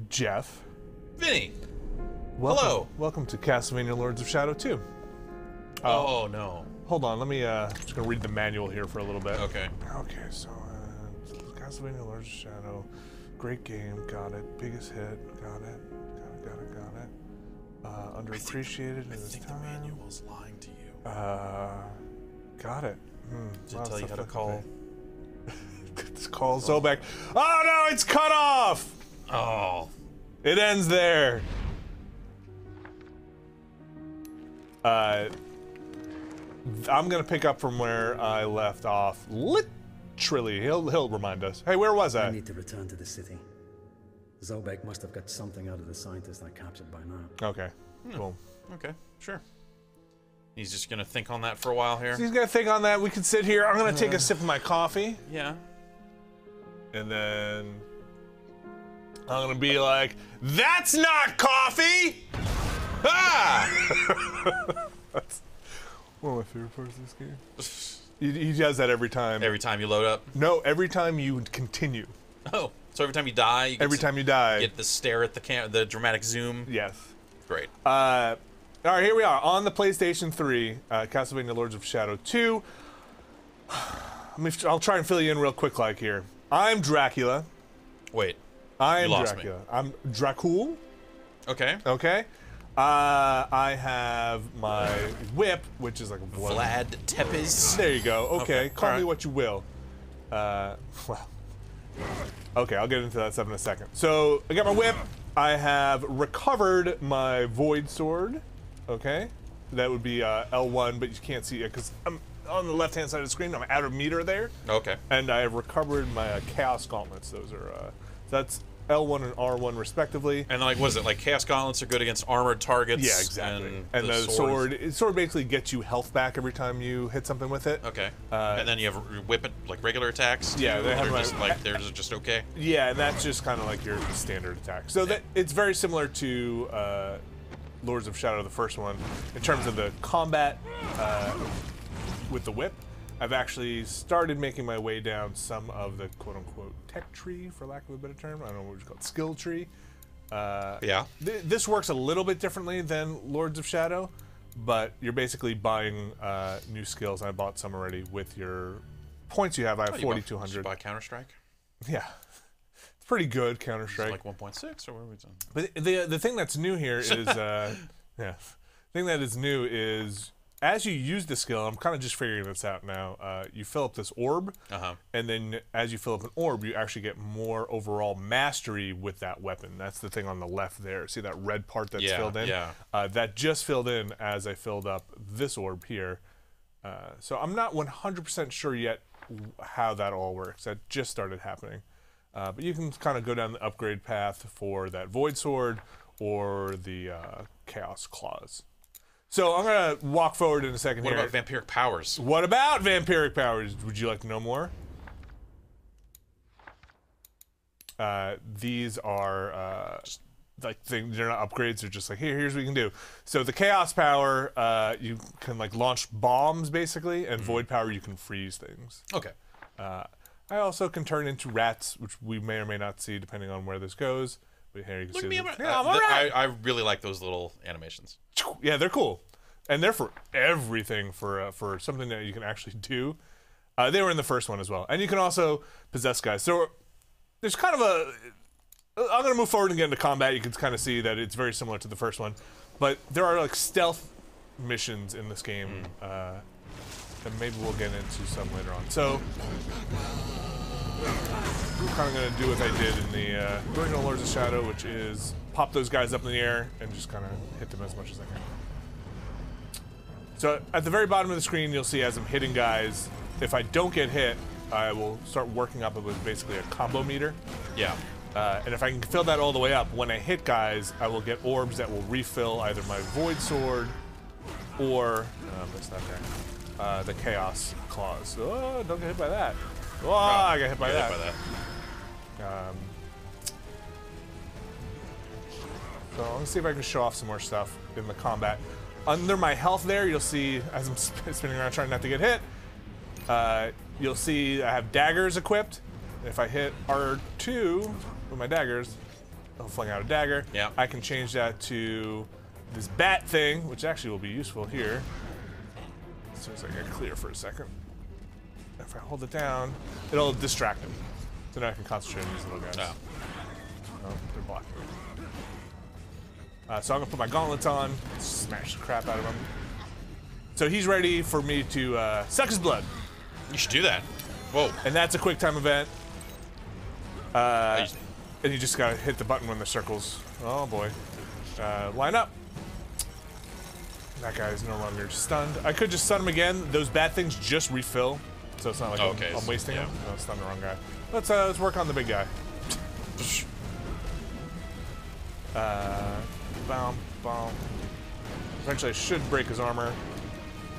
Jeff. Vinny. Hello. Welcome to Castlevania Lords of Shadow 2. Oh, no. Hold on, let me, just gonna read the manual here for a little bit. Okay. Okay, so, Castlevania Lords of Shadow, great game, got it. Biggest hit, got it. Got it. Underappreciated in this time. I think the manual's lying to you. Got it. Did it tell you how to call? It's called Zobek. Oh no, it's cut off! Oh. It ends there. I'm gonna pick up from where I left off. Literally, he'll remind us. Hey, where was I? I need to return to the city. Zobek must have got something out of the scientist I captured by now. Okay, cool. Okay, sure. He's just gonna think on that for a while here. So he's gonna think on that. We can sit here. I'm gonna take a sip of my coffee. Yeah. And then I'm gonna be like, "That's not coffee!" Ah! That's one of my favorite parts of this game. He does that every time. Every time you load up? No, every time you continue. Oh, so every time you die, you get the stare at the dramatic zoom. Yes. Great. All right, here we are on the PlayStation 3, Castlevania Lords of Shadow 2. I'll try and fill you in real quick like here. I'm Dracula. Wait. I'm lost Dracula. Me. I'm Dracul. Okay. Okay. I have my whip, which is like a blood. Vlad Tepes. There you go. Okay, call me right. what you will. Well. Okay, I'll get into that stuff in a second. So, I got my whip. I have recovered my void sword. Okay? That would be L1, but you can't see it because I'm on the left-hand side of the screen. I'm out of meter there. Okay. And I have recovered my Chaos Gauntlets. Those are, so that's L1 and R1 respectively. And like, was it like Chaos Gauntlets are good against armored targets? Yeah, exactly. And the sword basically gets you health back every time you hit something with it. Okay. And then you have whip it like regular attacks. Yeah, they have just like they're just okay. Yeah, and that's just kind of like your standard attack. So that it's very similar to Lords of Shadow, the first one, in terms of the combat with the whip. I've actually started making my way down some of the quote-unquote tech tree, for lack of a better term. I don't know what it's called, skill tree. Yeah. This works a little bit differently than Lords of Shadow, but you're basically buying new skills. I bought some already with your points you have. I have 4,200. Did you buy Counter-Strike? Yeah. It's pretty good, Counter-Strike. Like 1.6 or what are we doing? But the thing that's new here is, yeah. The thing that is new is, as you use the skill, I'm kind of just figuring this out now, you fill up this orb, and then as you fill up an orb, you actually get more overall mastery with that weapon. That's the thing on the left there. See that red part that's filled in? Yeah. That just filled in as I filled up this orb here. So I'm not 100% sure yet how that all works. That just started happening. But you can kind of go down the upgrade path for that Void Sword or the Chaos Claws. So I'm gonna walk forward in a second here. What about vampiric powers? What about vampiric powers? Would you like to know more? These are like they're not upgrades. They're just like here's what you can do. So the chaos power, you can like launch bombs basically, and void power you can freeze things. Okay. I also can turn into rats, which we may or may not see depending on where this goes. But here you can see. I really like those little animations. Yeah, they're cool, and they're for everything. For something that you can actually do. They were in the first one as well, and you can also possess guys. So there's kind of a. I'm gonna move forward and get into combat. You can kind of see that it's very similar to the first one, but there are like stealth missions in this game, and maybe we'll get into some later on. So. I'm kind of going to do what I did in the original Lords of Shadow, which is pop those guys up in the air and just kind of hit them as much as I can. So at the very bottom of the screen, you'll see as I'm hitting guys, if I don't get hit, I will start working up with basically a combo meter. Yeah. And if I can fill that all the way up, when I hit guys, I will get orbs that will refill either my Void Sword or, missed that there, the Chaos Claws. Oh, don't get hit by that. Oh, I got hit by that. So let's see if I can show off some more stuff in the combat. Under my health there, you'll see, as I'm spinning around trying not to get hit, you'll see I have daggers equipped. If I hit R2 with my daggers, he'll fling out a dagger. Yeah. I can change that to this bat thing, which actually will be useful here. As soon as I get clear for a second. If I hold it down, it'll distract him. So now I can concentrate on these little guys. Oh. Oh, they're blocking me. So I'm gonna put my gauntlets on, smash the crap out of him. So he's ready for me to suck his blood. You should do that. Whoa. And that's a quick time event. And you just gotta hit the button when the circles. Oh boy. Line up. That guy is no longer stunned. I could just stun him again. Those bad things just refill. So it's not like I'm wasting him. No, stun the wrong guy. Let's work on the big guy. Boom, boom. Eventually I should break his armor.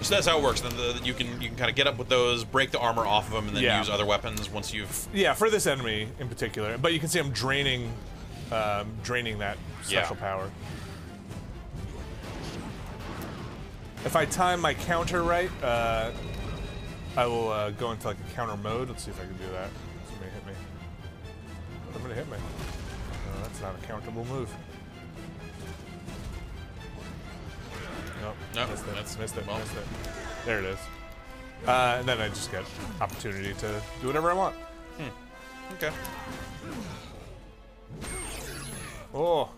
So that's how it works. Then you can kind of get up with those, break the armor off of him, and then use other weapons once you've. Yeah, for this enemy in particular. But you can see I'm draining that special power. If I time my counter right, I will go into like a counter mode. Let's see if I can do that. Somebody hit me. Somebody hit me. No, that's not a countable move. Nope. Missed it. There it is. And then I just get opportunity to do whatever I want. Okay. Oh.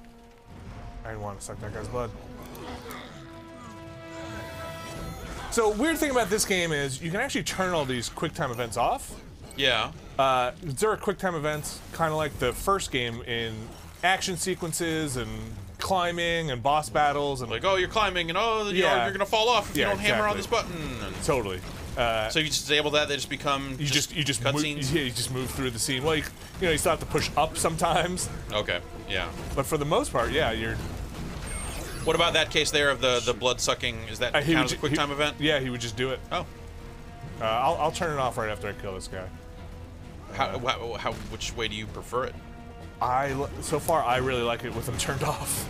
I didn't want to suck that guy's blood. So, weird thing about this game is you can actually turn all these quick time events off. Yeah. There are quick time events, kind of like the first game in action sequences and climbing and boss battles and like, oh, you're climbing and you're gonna fall off if you don't hammer on this button. And totally. So you just disable that, they just become you just cutscenes. You just move through the scene. Well, you still have to push up sometimes. Okay. Yeah. But for the most part, yeah, you're. What about that case there of the blood sucking? Is that count as a quick time event? Yeah, he would just do it. Oh. I'll turn it off right after I kill this guy. Which way do you prefer it? So far, I really like it with them turned off.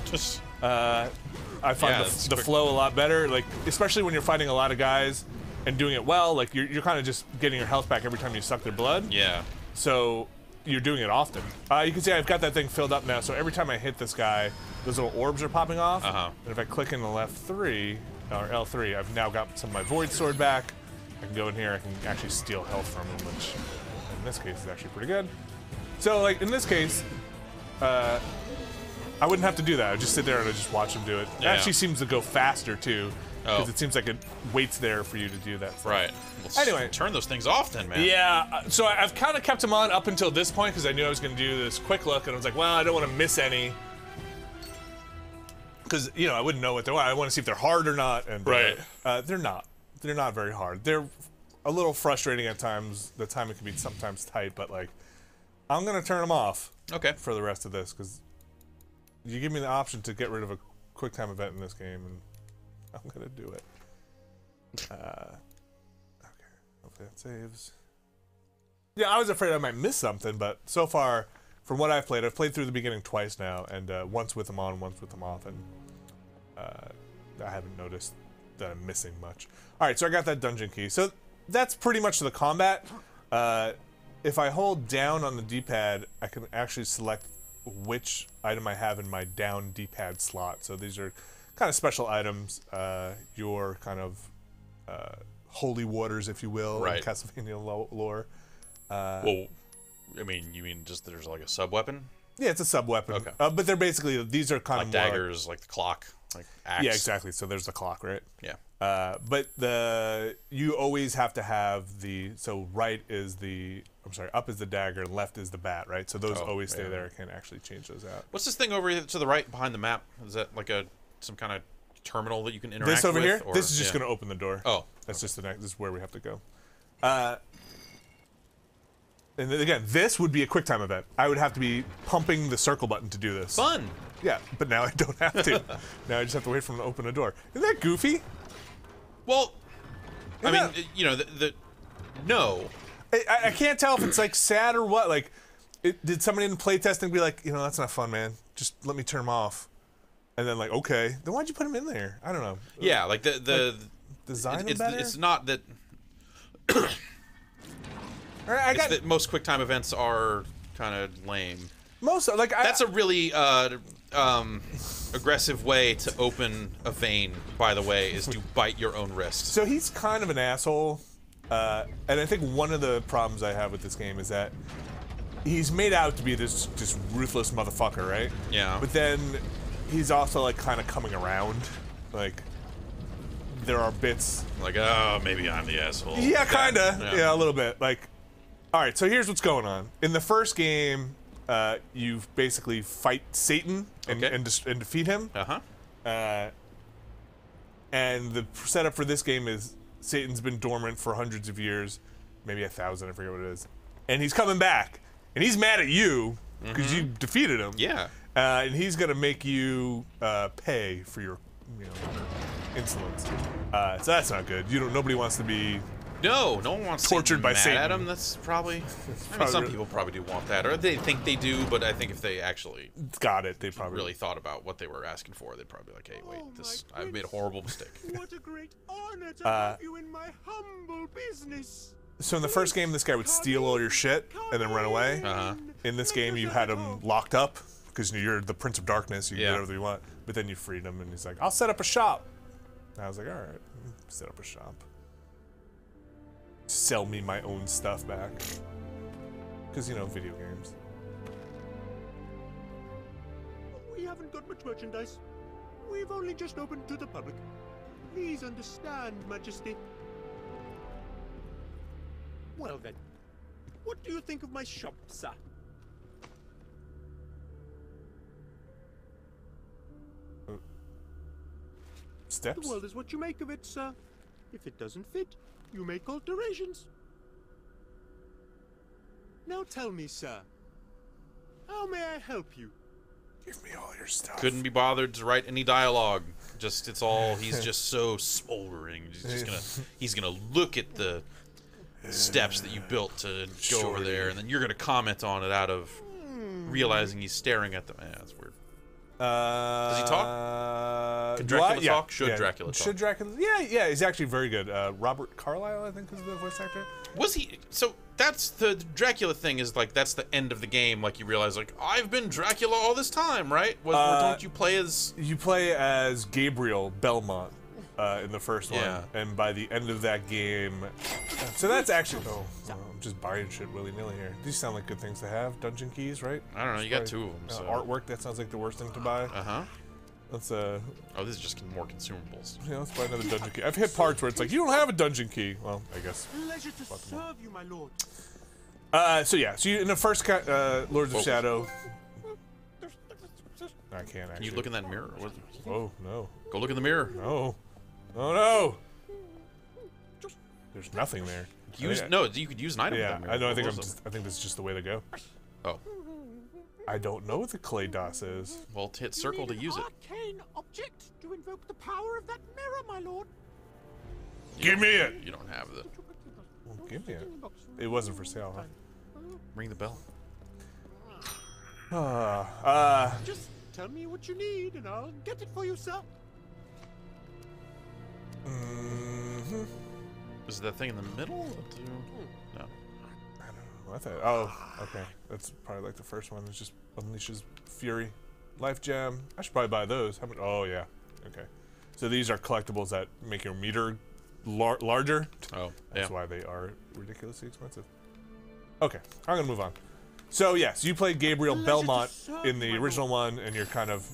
I find the flow a lot better, like especially when you're fighting a lot of guys and doing it well. Like you're kind of just getting your health back every time you suck their blood. Yeah. So you're doing it often. You can see I've got that thing filled up now. So every time I hit this guy, those little orbs are popping off. And if I click in the left 3 or L3, I've now got some of my void sword back. I can go in here. I can actually steal health from him, which in this case is actually pretty good. So like in this case. I wouldn't have to do that. I'd just sit there and I'd just watch him do it. It actually seems to go faster too, because it seems like it waits there for you to do that stuff. Right. Well, anyway, turn those things off then, man. Yeah. So I've kind of kept them on up until this point because I knew I was going to do this quick look, and I was like, well, I don't want to miss any, because I wouldn't know what they are. I want to see if they're hard or not. And they're not. They're not very hard. They're a little frustrating at times. The timing can be sometimes tight, but like, I'm going to turn them off. Okay. For the rest of this, because you give me the option to get rid of a quick time event in this game, and I'm gonna do it. Okay, hopefully that saves. Yeah, I was afraid I might miss something, but so far, from what I've played through the beginning twice now, and once with them on, once with them off, and I haven't noticed that I'm missing much. All right, so I got that dungeon key. So that's pretty much the combat. If I hold down on the D-pad, I can actually select which item I have in my down D-pad slot. So these are kind of special items, your kind of holy waters, if you will, in Castlevania lore. Well, I mean, you mean just there's like a sub-weapon? Yeah, it's a sub-weapon. Okay. But they're basically, these are kind like of daggers, like the clock, like axe. Yeah, exactly. So there's the clock, right? Yeah. But you always have to have up is the dagger, and left is the bat, right? So those always stay there. I can't actually change those out. What's this thing over to the right behind the map? Is that like some kind of terminal that you can interact with? This over here? This is just going to open the door. Oh. That's just this is where we have to go. And then again, this would be a quick time event. I would have to be pumping the circle button to do this. Fun. Yeah, but now I don't have to. Now I just have to wait for him to open a door. Isn't that goofy? Well, I mean, no. I can't tell if it's like sad or what. Like, did somebody in playtesting be like, that's not fun, man. Just let me turn them off. And then like, okay, then why'd you put them in there? I don't know. Yeah, like the design them better. It's not that. That most QuickTime events are kind of lame. Most like That's a really aggressive way to open a vein, by the way, is to bite your own wrist. So he's kind of an asshole, and I think one of the problems I have with this game is that he's made out to be this just ruthless motherfucker, right? Yeah. But then he's also like kind of coming around, like there are bits Like, oh, maybe I'm the asshole. yeah, kind of yeah, a little bit. Like, all right, so here's what's going on. In the first game, you basically fight Satan and defeat him. And the setup for this game is Satan's been dormant for hundreds of years, maybe 1,000, I forget what it is, and he's coming back, and he's mad at you because you defeated him. Yeah. And he's gonna make you pay for your, insolence. So that's not good. Nobody wants to be. No one wants tortured to by mad Satan. at him. That's probably. I mean, some people probably do want that, or they think they do. But I think if they actually got it, they probably really thought about what they were asking for, they'd probably be like, "Hey, wait, I've made a horrible mistake." What a great honor to have you in my humble business. So in the first game, this guy would steal all your shit and then run away. In this game, you had him locked up because you're the Prince of Darkness. You can do whatever you want. But then you freed him, and he's like, "I'll set up a shop." And I was like, "All right, set up a shop. Sell me my own stuff back." Because, video games. We haven't got much merchandise. We've only just opened to the public. Please understand, Majesty. Well then, what do you think of my shop, sir? Steps? The world is what you make of it, sir. If it doesn't fit, you make alterations. Now tell me, sir, how may I help you? Give me all your stuff. Couldn't be bothered to write any dialogue. He's just so smoldering. He's gonna look at the steps that you built to go over there, and then you're gonna comment on it out of realizing he's staring at them. Yeah, that's weird. Does he talk? Can Dracula talk? Should Dracula talk? Should Dracula? Yeah, he's actually very good. Robert Carlyle, I think, is the voice actor. Was he? So that's the Dracula thing. Is like that's the end of the game. Like you realize, like I've been Dracula all this time, right? Don't you play as? You play as Gabriel Belmont in the first one, and by the end of that game, so that's actually. I'm just buying shit willy-nilly here. These sound like good things to have. Dungeon keys, right? I don't know. You got 2 of them. So. Artwork. That sounds like the worst thing to buy. Let's Oh, this is just more consumables. Yeah, let's buy another dungeon key. I've hit parts where it's like, you don't have a dungeon key. Well, I guess. Pleasure to serve you, my lord. So you in the first Lords of Shadow. I can't actually. Can you look in that mirror? Oh no. Go look in the mirror. No. Oh no. There's nothing there. You could use an item. Yeah, with that mirror. I know. I think this is just the way to go. Oh. I don't know what the clay DOS is. Well, hit circle to use it. Arcane object to invoke the power of that mirror, my lord. Give me it. You don't have the. Well, give me it. It wasn't for sale, huh? Ring the bell. Just tell me what you need, and I'll get it for you, sir. Is that thing in the middle? No. I don't know. I thought. Oh, okay. That's probably like the first one. It just unleashes fury. Life gem. I should probably buy those. How much? Oh yeah. Okay. So these are collectibles that make your meter larger. Oh, That's why they are ridiculously expensive. Okay, I'm gonna move on. So yes, you played Gabriel Belmont in the original one, and you're kind of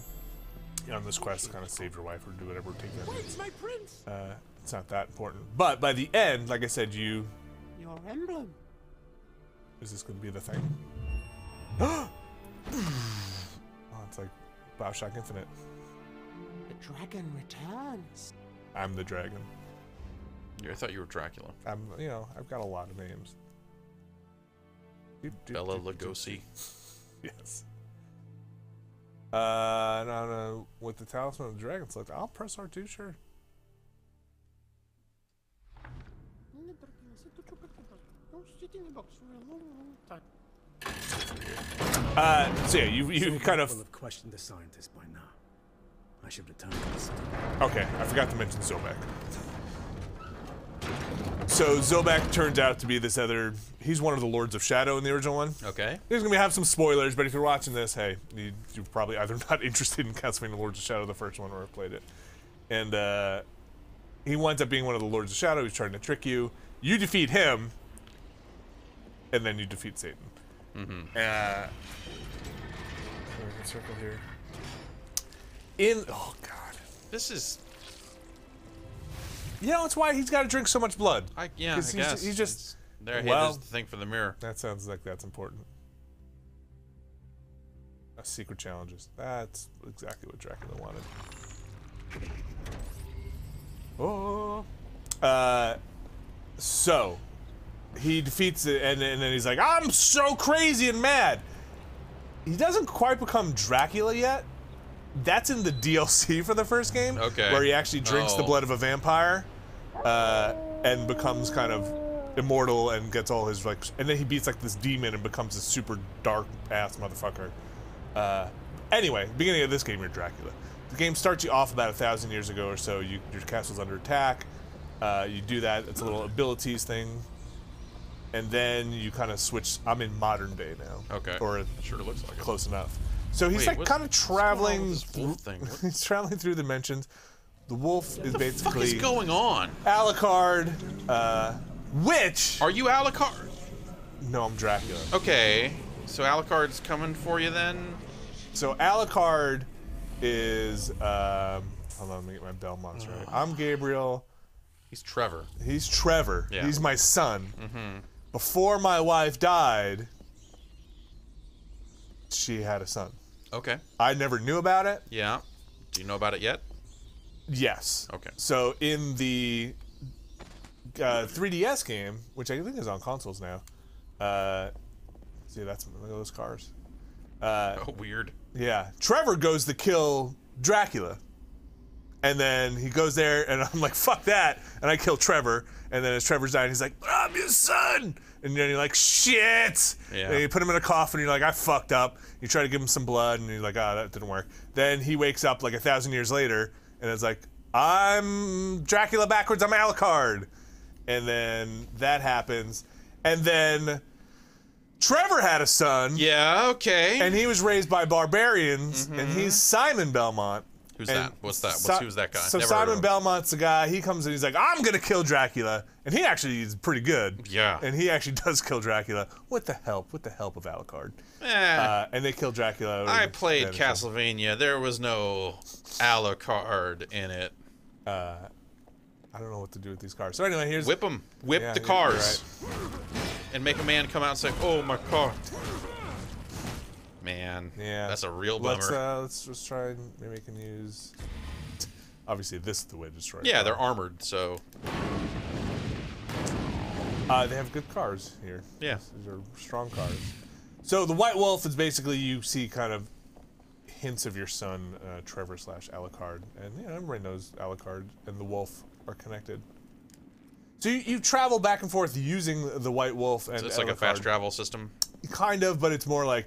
on this quest to kind of save your wife or do whatever. Take that. Where's my prince? It's not that important. But by the end, like I said, Your emblem. Is this gonna be the thing? Oh, it's like BioShock Infinite. The dragon returns. I'm the dragon. I thought you were Dracula. I've got a lot of names. Bela Lugosi. Yes. No, with the Talisman of the Dragon select, I'll press R2, sure. So yeah, you kind of. Will have questioned the scientist by now. I should return to this. Okay, I forgot to mention Zobek. So Zobek turns out to be this other. He's one of the Lords of Shadow in the original one. Okay. There's gonna have some spoilers, but if you're watching this, hey, you're probably either not interested in Castlevania Lords of Shadow, the first one, or have played it. And he winds up being one of the Lords of Shadow. He's trying to trick you. You defeat him, and then you defeat Satan. Circle here. Oh god. This is. You know, it's why he's got to drink so much blood. I guess. He's just. There, well, here's the thing for the mirror. That sounds like that's important. Secret challenges. That's exactly what Dracula wanted. Oh. So he defeats it, and then he's like, "I'm so crazy and mad." He doesn't quite become Dracula yet. That's in the DLC for the first game, okay. Where he actually drinks the blood of a vampire, and becomes kind of immortal and gets all his and then he beats like this demon and becomes a super dark ass motherfucker. Anyway, beginning of this game, you're Dracula. The game starts you off about 1,000 years ago or so. Your castle's under attack. You do that. It's a little abilities thing, and then you kind of switch. I'm in modern day now. Okay. Or sure looks like close enough. So he's kind of traveling. He's traveling through dimensions. The wolf is basically. What is going on? Alucard, which. Are you Alucard? No, I'm Dracula. Okay, so Alucard's coming for you then. So Alucard is. Hold on, let me get my Belmonts right. I'm Gabriel. He's Trevor. He's Trevor. Yeah. He's my son. Before my wife died, she had a son. Okay. I never knew about it. Yeah. Do you know about it yet? Yes. Okay. So in the 3DS game, which I think is on consoles now. See, look at those cars. Oh, weird. Yeah. Trevor goes to kill Dracula. And then he goes there, and I'm like, fuck that. And I kill Trevor. And then as Trevor's dying, he's like, I'm your son. And then you're like, shit. Yeah. And you put him in a coffin, and you're like, I fucked up. You try to give him some blood, and you're like, oh, that didn't work. Then he wakes up like 1,000 years later, and it's like, I'm Dracula backwards, I'm Alucard. And then that happens. And then Trevor had a son. Yeah, okay. And he was raised by barbarians, and he's Simon Belmont. Who's that? What's that? Who's that guy? So Never Simon Belmont's the guy. He comes in, he's like, I'm gonna kill Dracula, and he actually is pretty good. Yeah. And he actually does kill Dracula with the help of Alucard. And they kill Dracula. I played Castlevania. There was no Alucard in it. I don't know what to do with these cars. So anyway, here's whip them. Whip the cars. Right. And make a man come out and say, "Oh my car." Man, yeah, that's a real bummer. Let's just try and maybe we can use. Obviously, this is the way to destroy. Yeah, they're armored, so. They have good cars here. Yeah, these are strong cars. So the White Wolf is basically you see kind of hints of your son Trevor / Alucard, and everybody knows Alucard and the Wolf are connected. So you travel back and forth using the White Wolf, and so it's Alucard. Like a fast travel system. Kind of, but it's more like.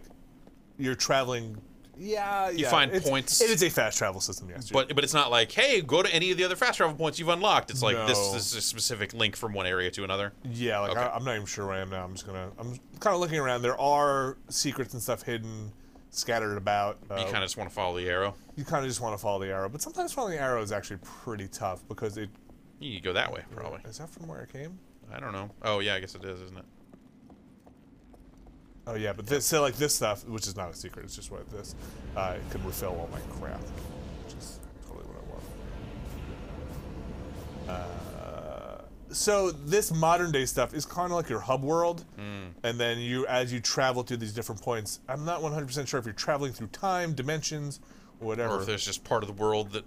You're traveling, You find points. It is a fast travel system, yes. But it's not like, hey, go to any of the other fast travel points you've unlocked. It's like this is a specific link from one area to another. Yeah, like okay. I'm not even sure where I am now. I'm kind of looking around. There are secrets and stuff hidden, scattered about. You kind of just want to follow the arrow. You kind of just want to follow the arrow, but sometimes following the arrow is actually pretty tough because it. You go that way, probably. Is that from where it came? I don't know. Oh yeah, I guess it is, isn't it? Oh yeah, but this stuff, which is not a secret, it's just what this it can refill all my crap, which is totally what I want. So this modern day stuff is kind of like your hub world, and then as you travel through these different points, I'm not 100% sure if you're traveling through time, dimensions, or whatever. Or if there's just part of the world that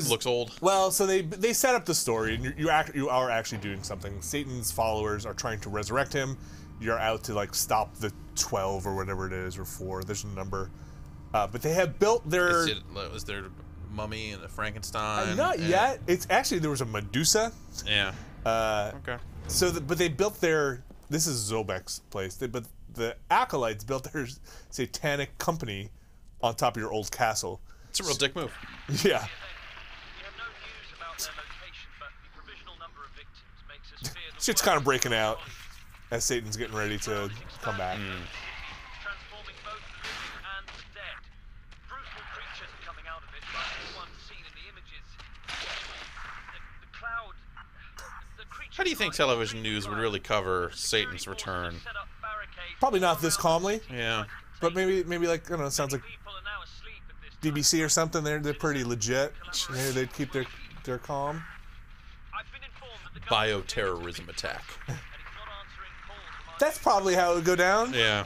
looks old. Well, so they set up the story, and you are actually doing something. Satan's followers are trying to resurrect him. You're out to like stop the 12 or whatever it is, or 4. There's a number, but they have built their. Is there mummy and a Frankenstein? Not yet. It's actually there was a Medusa. Yeah. Okay. So, but they built their. This is Zobek's place. But the acolytes built their satanic company on top of your old castle. It's a real dick move. Yeah. Shit's kind of breaking out as Satan's getting ready to come back. Transforming both the living and the dead. Brutal creatures are coming out of it, like the ones seen in the images. The cloud. The creatures. How do you think television news would really cover Satan's return? Set up barricades Probably not this calmly, Yeah. but maybe like, I don't know, it sounds like people are now asleep at this time. BBC or something. They're pretty legit. Maybe they'd keep their calm. I've been informed that the government Bioterrorism attack. and it's not answering calls from our That's probably how it would go down. Yeah.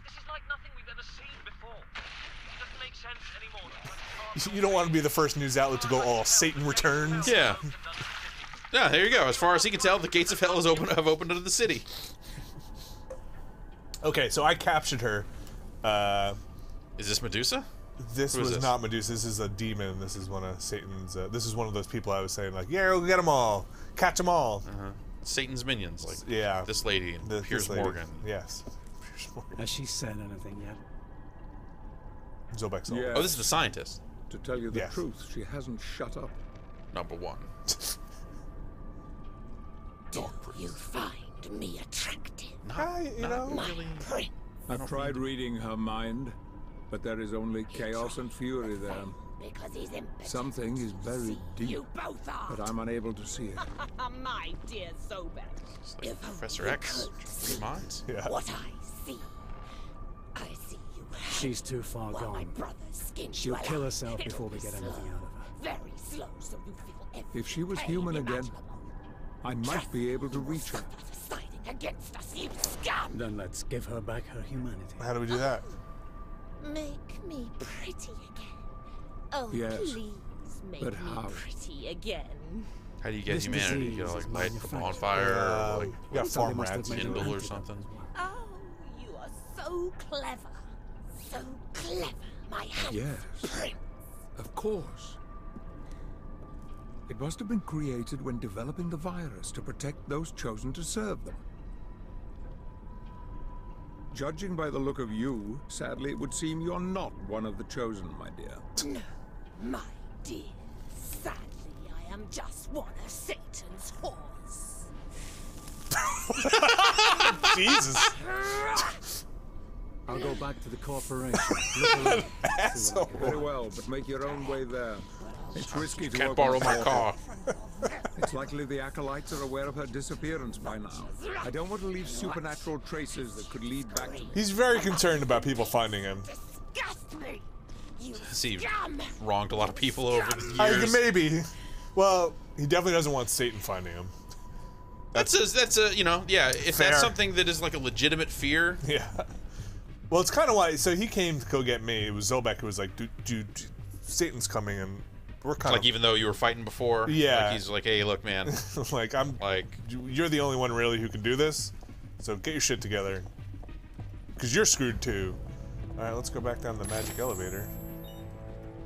This is like nothing we've ever seen before. It doesn't make sense anymore. You don't want to be the first news outlet to go, "Oh, Satan returns." Yeah. Yeah, there you go. As far as he can tell, the gates of hell have opened to the city. Okay, so I captured her. Is this Medusa? This Who is was this? not Medusa. This is a demon. This is one of Satan's. This is one of those people I was saying, like, yeah, we'll get them all, catch them all. Satan's minions, like Yeah. this lady and This Piers lady. Morgan. Yes. Piers Morgan. Has she said anything yet? Zobek's all. Yeah. Oh, this is the scientist. To tell you the Yes. truth, she hasn't shut up. Number one. Do you find me attractive? You know, Really? Prince, I've tried reading her mind, but there is only chaos and fury there. because he's impotent. Something is buried deep, You both are. but I'm unable to see it. My dear Zobek. It's like If Professor only X. could Three see minds. Yeah. What I see. I see you. She's too far While my gone. brother's skin She'll swell kill up. herself It'll before we be get slow. anything out of her. Very slow, so you feel every If she was pain human again, imaginable. I might be able to reach her. Siding against us, you scum! Then let's give her back her humanity. How do we do that? Make me pretty again. Oh, Yes, please make but me how? pretty again. How do you get This humanity? You disease gotta is like light the manufactured. bonfire, or, like You got So they farm must have rats. made Kindle an or antidote something. as well. Oh, you are so clever. So clever, my handsome Yes. prince. Of course. It must have been created when developing the virus to protect those chosen to serve them. Judging by the look of you, sadly it would seem you're not one of the chosen, my dear. No, my dear. Sadly, I am just one of Satan's whores. Jesus. I'll go back to the corporation. Look around. See what I can Very well, but make your own way there. It's risky to Can't open borrow the my portal. car. It's likely the acolytes are aware of her disappearance by now. I don't want to leave supernatural traces that could lead back to... He's very concerned about people finding him. Disgust me. You Has he scum. wronged a lot of people over the I years? think maybe. Well, he definitely doesn't want Satan finding him. That's a you know, yeah. If Fair. that's something that is like a legitimate fear, Yeah. Well, it's kind of why. So he came to go get me. It was Zobek who was like, dude, Satan's coming, and we're kind like of even though you were fighting before, Yeah. like he's like, hey, look, man, like I'm like you're the only one really who can do this. So get your shit together, because you're screwed too. All right, let's go back down the magic elevator.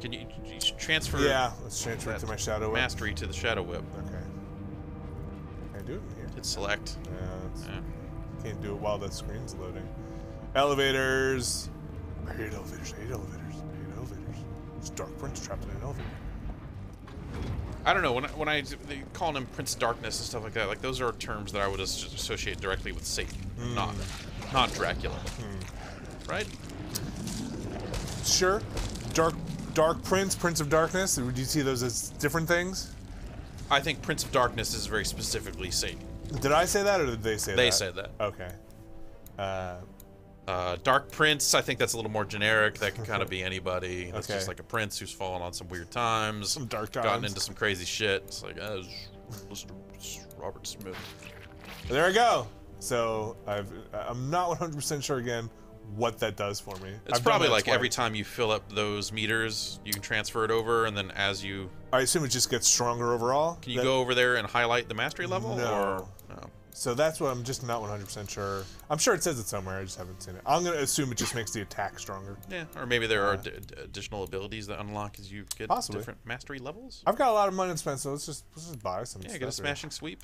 can you transfer Yeah, let's transfer it that to my shadow whip. mastery to the shadow whip? Okay. Can I do it in here? Hit select. Yeah. Can't do it while the screen's loading. Elevators. I hate elevators. I hate elevators. I hate elevators. It's Dark Prince trapped in an elevator. I don't know when I they calling him Prince of Darkness and stuff like that. Like those are terms that I would just associate directly with Satan, not Dracula, right? Sure. Dark Prince, Prince of Darkness. Would you see those as different things? I think Prince of Darkness is very specifically Satan. Did I say that or did they say that? They said that. Okay. Dark Prince, I think that's a little more generic. That can kind of be anybody. That's Okay. just like a prince who's fallen on some weird times, Some dark gotten times. into some crazy shit. It's like, Mr. Robert Smith. There I go. So I'm not 100% sure again what that does for me. It's I've done probably that like every twice. time you fill up those meters, you can transfer it over, and then as you I assume it just gets stronger overall. can you go over there and highlight the mastery level, No. or no? So that's what I'm just not 100% sure. I'm sure it says it somewhere. I just haven't seen it. I'm gonna assume it just makes the attack stronger. Yeah, or maybe there are additional abilities that unlock as you get Possibly. different mastery levels. I've got a lot of money to spend, so let's just buy some. Yeah, stuff get a here. smashing sweep.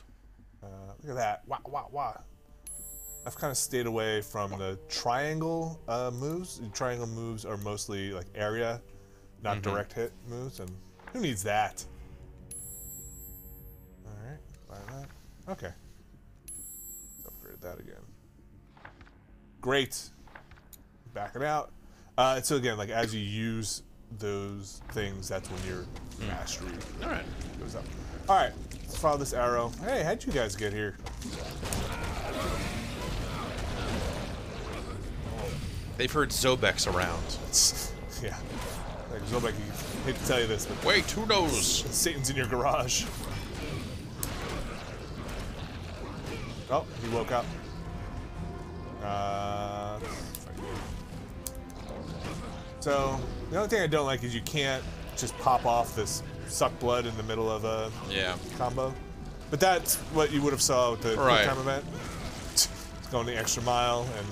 Look at that. Wah, wah, wah. I've kind of stayed away from the triangle moves. The triangle moves are mostly like area, not direct hit moves, and who needs that? All right, buy that. Okay. Let's upgrade that again. Great. Back it out. So again, like as you use those things, that's when your mastery goes up. All right, let's follow this arrow. Hey, how'd you guys get here? They've heard Zobek's around. Yeah. Like Zobek, I hate to tell you this, but Wait, who knows? Satan's in your garage. Oh, he woke up. So, the only thing I don't like is you can't just pop off this suck blood in the middle of a combo. But that's what you would have saw with the quick time event. It's going the extra mile and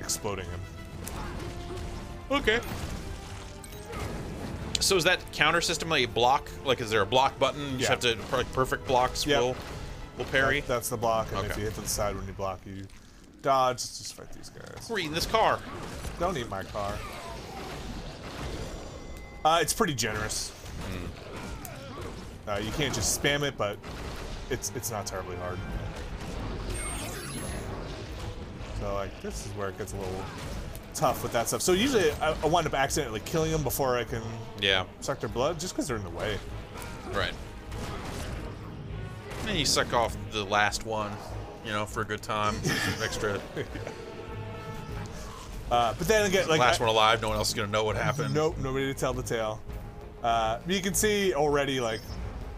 exploding him. Okay. So is that counter system like a block? Like, is there a block button? You just have to, like, perfect blocks will parry? That's the block, and if you hit to the side when you block, you dodge. Just fight these guys. We're eating this car. Don't eat my car. It's pretty generous. You can't just spam it, but it's not terribly hard. So, like, this is where it gets a little tough with that stuff. So usually I wind up accidentally killing them before I can suck their blood, just because they're in the way. Right. And you suck off the last one, you know, for a good time. Extra. But then again, like last one alive, no one else is gonna know what happened. Nope, nobody to tell the tale. You can see already, like,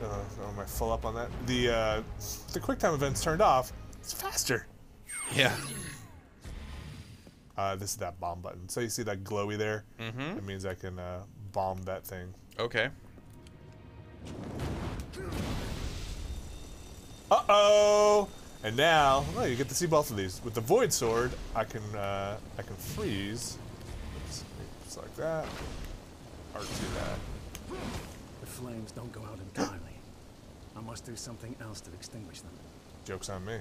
am I full up on that? The quick time event's turned off. It's faster. Yeah. This is that bomb button. So you see that glowy there? Mm-hmm. It means I can bomb that thing. Okay. Uh-oh! And now, oh, you get to see both of these. With the Void Sword, I can freeze. Oops, just like that. R2 that. The flames don't go out entirely. I must do something else to extinguish them. Joke's on me.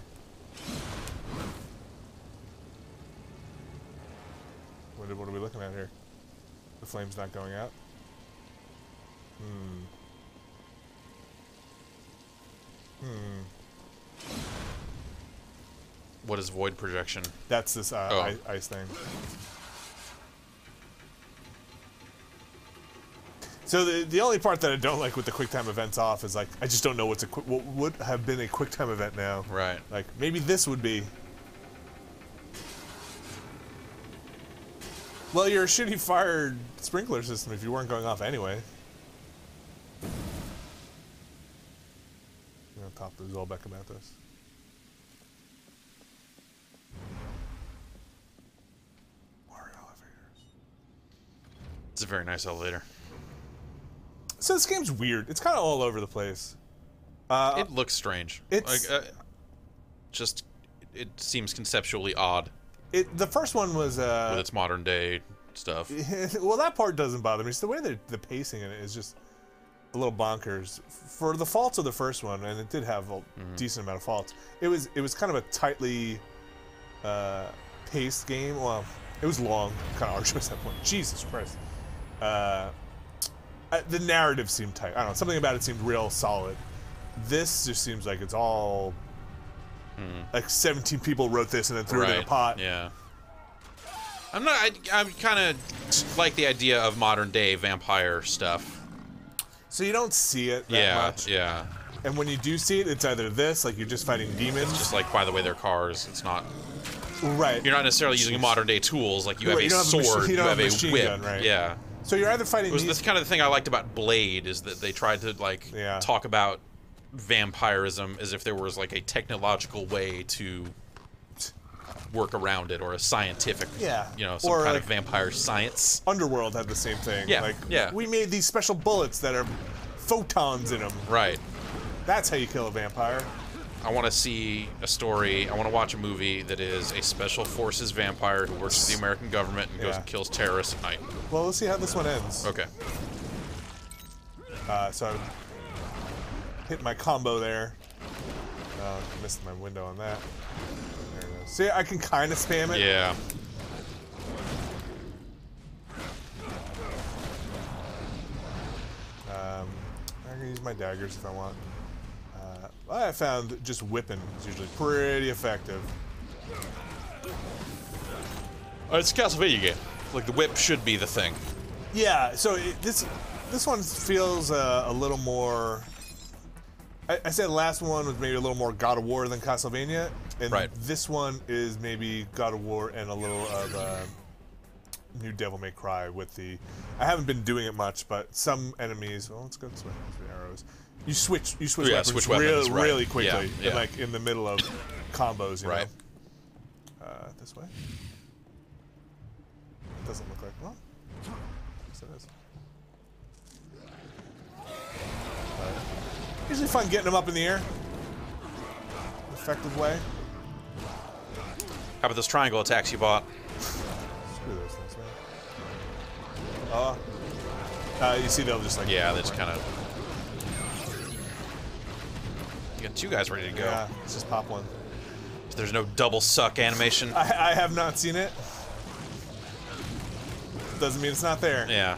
What are we looking at here? The flame's not going out? What is void projection? That's this ice thing. So the only part that I don't like with the quick time events off is, like, I just don't know what would have been a quick time event now. Right. Like, maybe this would be. Well, you're a shitty fired sprinkler system if you weren't going off anyway. I'm gonna talk to Zobek about this. More elevators. It's a very nice elevator. So this game's weird. It's kind of all over the place. It looks strange. It's like, just it seems conceptually odd. The first one was with its modern day stuff. Well, that part doesn't bother me. It's the way the pacing in it is just a little bonkers. For the faults of the first one, and it did have a decent amount of faults. It was kind of a tightly paced game. Well, it was long, kind of arduous at that point. Jesus Christ. The narrative seemed tight. I don't know. Something about it seemed real solid. This just seems like it's all like 17 people wrote this and then threw it in a pot. Yeah. I'm kind of like the idea of modern day vampire stuff. So you don't see it that much. Yeah. And when you do see it, it's either this, like you're just fighting demons. Just like, by the way, they're cars. It's not. Right. You're not necessarily using modern day tools. Like, you have a sword, you have a whip. Gun, right? Yeah. So you're either fighting. That's kind of the thing I liked about Blade, is that they tried to, like, talk about vampirism as if there was, like, a technological way to work around it, or a scientific, you know, some kind of vampire science. Underworld had the same thing. Yeah, like, we made these special bullets that are photons in them. Right. That's how you kill a vampire. I want to see a story. I want to watch a movie that is a special forces vampire who works for the American government and goes and kills terrorists at night. Well, let's see how this one ends. Okay. So I hit my combo there. Missed my window on that. There it is. See, I can kind of spam it. Yeah. I can use my daggers if I want. I found just whipping is usually pretty effective. It's a Castlevania game. Like, the whip should be the thing. Yeah, so this one feels a little more... I said the last one was maybe a little more God of War than Castlevania, and Right. this one is maybe God of War and a little of New Devil May Cry with the... I haven't been doing it much, but some enemies... Oh, let's go this way. There's the arrows. You switch weapons, switch weapons, right. really quickly, Yeah. like in the middle of combos, you Right. know? This way? It doesn't look like... Well, yes, it is. Usually fun getting them up in the air. Effective way. How about those triangle attacks you bought? Screw those things, man. You see they'll just like... Yeah, they just kind of... You got 2 guys ready to go. Yeah, let's just pop one. There's no double suck animation. I have not seen it. Doesn't mean it's not there. Yeah.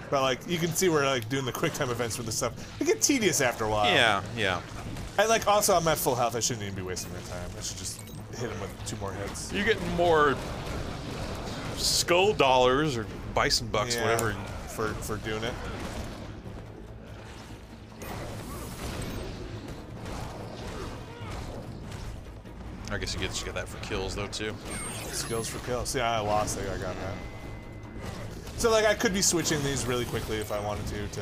But like, you can see we're like doing the quick time events for this stuff. It get tedious after a while. Yeah, yeah. And like, also I'm at full health. I shouldn't even be wasting my time. I should just hit him with 2 more hits. You're getting more skull dollars or bison bucks, Yeah, whatever. for doing it. I guess you get that for kills though too. Skills for kills. Yeah, I lost it. I got that. So like, I could be switching these really quickly if I wanted to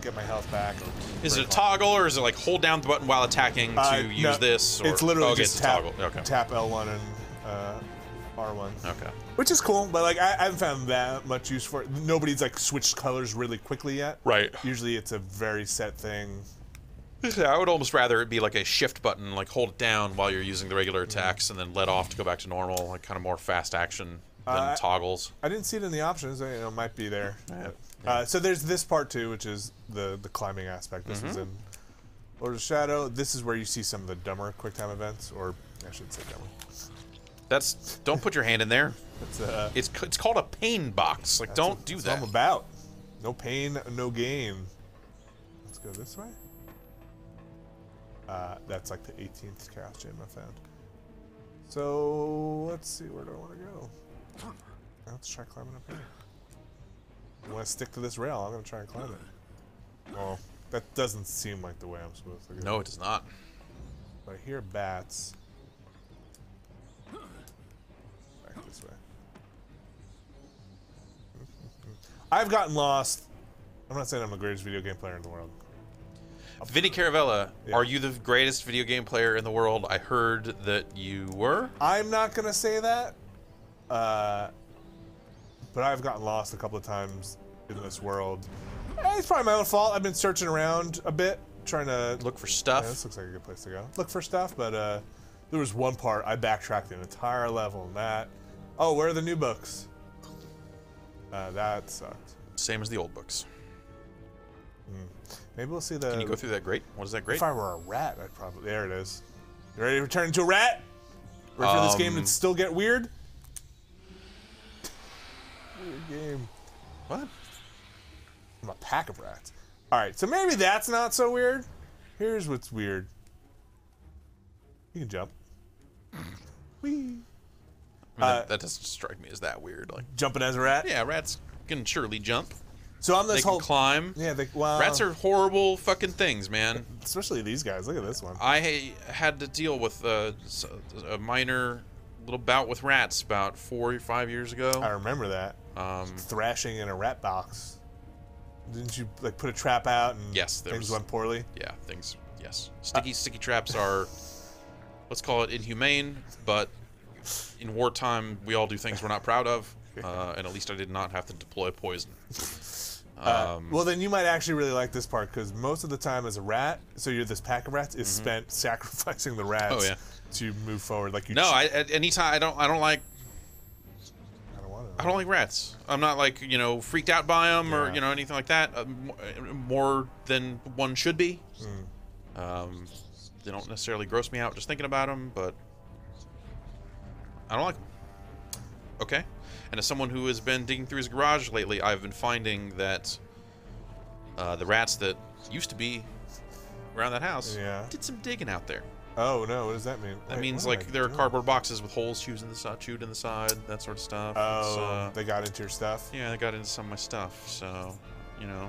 get my health back. Is it a toggle or is it like hold down the button while attacking to use no, this? Or, it's literally okay, just it's a tap, toggle. Okay. tap L1 and R1. Okay. Which is cool, but like, I haven't found that much use for it. Nobody's like switched colors really quickly yet. Right. Usually it's a very set thing. I would almost rather it be like a shift button, like hold it down while you're using the regular attacks and then let off to go back to normal, like kind of more fast action than toggles. I didn't see it in the options. It might be there. Yeah. So there's this part too, which is the climbing aspect. This is in Lord of Shadow. This is where you see some of the dumber quick time events, or I should say dumber. That's don't put your hand in there. It's, It's called a pain box. Like don't do that's that. what I'm about. No pain, no gain. Let's go this way. That's like the 18th Chaos Gem I found. So let's see, where do I want to go? Let's try climbing up here. I want to stick to this rail. I'm gonna try and climb it. Well, that doesn't seem like the way I'm supposed to go. No, it does not. But I hear bats. Back this way. I've gotten lost. I'm not saying I'm the greatest video game player in the world. Vinny Caravella, Yeah. are you the greatest video game player in the world? I heard that you were. I'm not gonna say that. But I've gotten lost a couple of times in this world. It's probably my own fault. I've been searching around a bit, trying to Look for Yeah, stuff. this looks like a good place to go. Look for stuff, but there was one part I backtracked an entire level, and that. Oh, where are the new books? That sucked. Same as the old books. Maybe we'll see the. Can you go through that grate? What is that grate? If I were a rat, I'd probably. There it is. You ready to turn into a rat? Ready for this game to still get weird? Weird game. What? I'm a pack of rats. All right, so maybe that's not so weird. Here's what's weird. You can jump. Whee. I mean, that doesn't strike me as that weird. Like, Jumping as a rat. yeah, rats can surely jump. So on this They whole. can climb. Yeah, well, Rats are horrible fucking things, man. especially these guys. Look at this one. I had to deal with a minor little bout with rats about 4 or 5 years ago. I remember that. Thrashing in a rat box. Didn't you like put a trap out and Yes, there things was- went poorly? Yeah, things. Yes, sticky traps are. Let's call it inhumane, but in wartime we all do things we're not proud of, and at least I did not have to deploy poison. Well, then you might actually really like this part because most of the time as a rat, so you're this pack of rats, is spent sacrificing the rats Oh, yeah. to move forward. Like you. No, at any time I don't like. I don't want to. I don't like rats. I'm not like freaked out by them or Yeah. anything like that. More than one should be. They don't necessarily gross me out just thinking about them, but I don't like them. Okay. And as someone who has been digging through his garage lately, I've been finding that The rats that used to be around that house Yeah. did some digging out there. Oh no, what does that mean? That Wait, means what am like I there are doing? cardboard boxes with holes chewed in the side, that sort of stuff. Oh, they got into your stuff. Yeah, they got into some of my stuff. So, you know,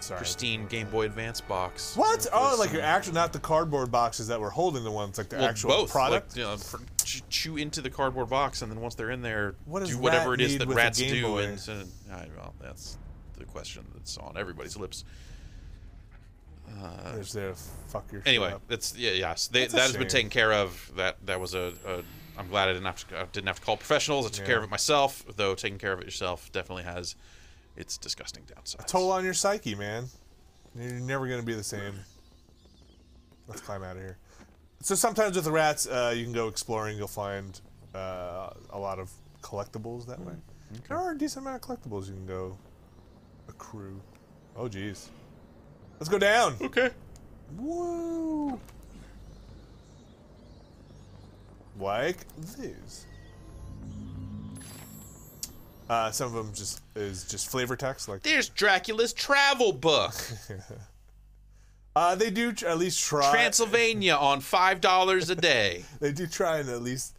Sorry. pristine Game Boy Advance box. What? with Oh, like some- your actual, not the cardboard boxes that were holding the ones, like the well, actual both. product. Like, you know, chew into the cardboard box, and then once they're in there, What does do whatever rat it is need that with a rats Game do. Boy? Well, that's the question that's on everybody's lips. There's there to fuck your Anyway, shit up. that's yes. That's a That has been shame. taken care of. That was I'm glad I didn't have to call professionals. I took care of it myself. Though taking care of it yourself definitely has its disgusting downsides. Toll on your psyche, man. You're never gonna be the same. Let's climb out of here. So sometimes with the rats, you can go exploring. You'll find a lot of collectibles that way. There are a decent amount of collectibles you can go accrue. Oh, geez. Let's go down. Okay. Woo! Like these. Some of them just flavor text, like There's Dracula's travel book. they do at least try. Transylvania on $5 a day. They do try and at least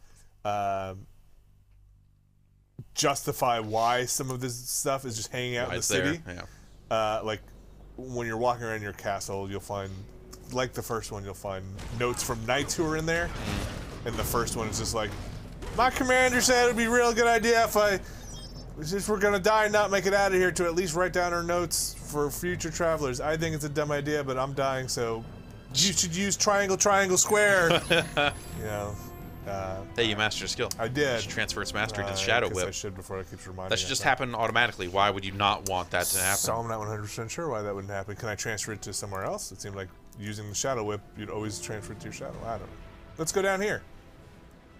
justify why some of this stuff is just hanging out in the It's there. city. Yeah. Like when you're walking around your castle, you'll find, like the first one, you'll find notes from knights who are in there. And the first one is just like, my commander said it would be a real good idea if we're gonna die and not make it out of here, to at least write down our notes for future travelers. I think it's a dumb idea, but I'm dying, so you should use triangle, triangle, square. You know. Hey, you mastered a skill. I did. You should transfer its mastery to the Shadow Guess I Whip. should before it keeps reminding That should us just that. happen automatically. Why would you not want that to happen? So I'm not 100% sure why that wouldn't happen. Can I transfer it to somewhere else? It seemed like using the Shadow Whip, you'd always transfer it to your Shadow. I don't know. Let's go down here.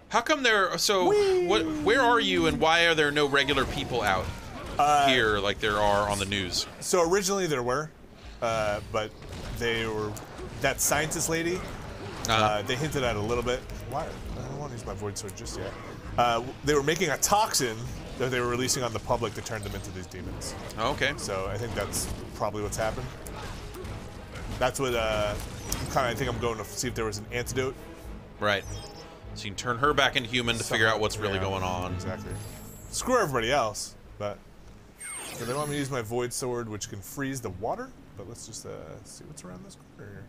How come there? So, where are you, and why are there no regular people out here like there are on the news? So originally there were, but they were, that scientist lady, they hinted at a little bit. Why? I don't want to use my void sword just yet. They were making a toxin that they were releasing on the public to turn them into these demons. Okay. So I think that's probably what's happened. That's what I think I'm going to see if there was an antidote. Right. So you can turn her back into human to figure out what's really Yeah, going on. Exactly. Screw everybody else, but so they want me to use my void sword, which can freeze the water. But let's just see what's around this corner here.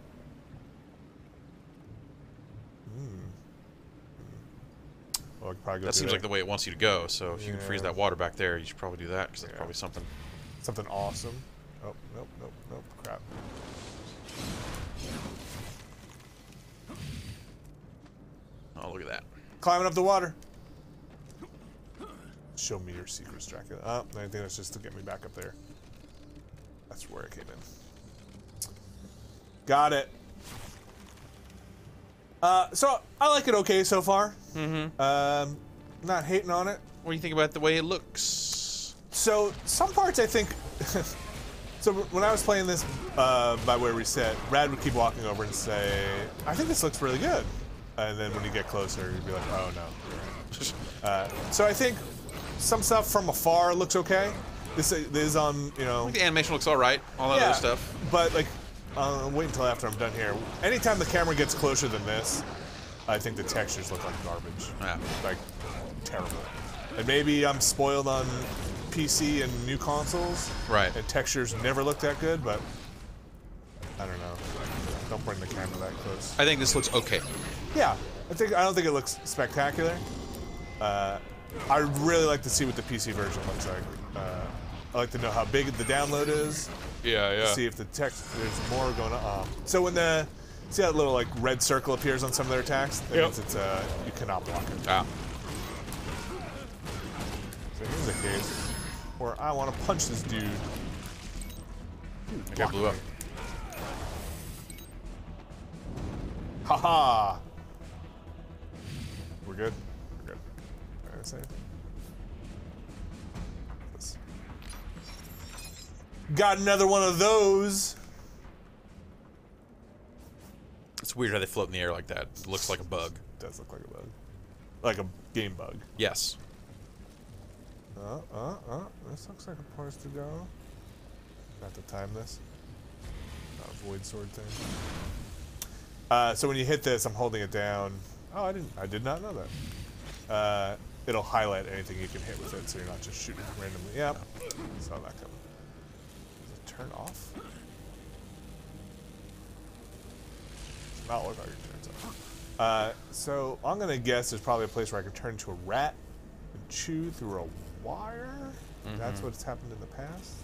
Well, I could probably go That through seems there. like the way it wants you to go. So if you can freeze Yeah. that water back there, you should probably do that because that's probably something. Something awesome. Oh, nope, crap. Oh, look at that. Climbing up the water. Show me your secrets, Dracula. Oh, I think that's just to get me back up there. That's where I came in. Got it. So I like it okay so far. Not hating on it. What do you think about the way it looks? So some parts I think. So when I was playing this by where we sit, Brad would keep walking over and say, "I think this looks really good," and then when you get closer, you'd be like, "Oh no." So I think some stuff from afar looks okay. This is on, you know. The animation looks all right. All that other stuff. But like, wait until after I'm done here. Anytime the camera gets closer than this, I think the textures look like garbage. Yeah. Like terrible. And maybe I'm spoiled on PC and new consoles. Right. And textures never look that good, but I don't know. Don't bring the camera that close. I think this looks okay. Yeah, I don't think it looks spectacular. I really like to see what the PC version looks like. I like to know how big the download is. Yeah. See if the text, there's more going on. So when see that little like red circle appears on some of their attacks? That means it's you cannot block it. Ah. So here's a case where I want to punch this dude. I got blew up. Haha. We're good. We're good. All right, save. Got another one of those. It's weird how they float in the air like that. It looks like a bug. Does look like a bug. Like a game bug. Yes. This looks like a place to go. Not to time this. Not a void sword thing. So when you hit this, I'm holding it down. Oh, I did not know that. It'll highlight anything you can hit with it, so you're not just shooting randomly. Yep. Saw that coming. Does it turn off? Does not look like it turns off. So I'm gonna guess there's probably a place where I can turn into a rat and chew through a wire. That's what's happened in the past.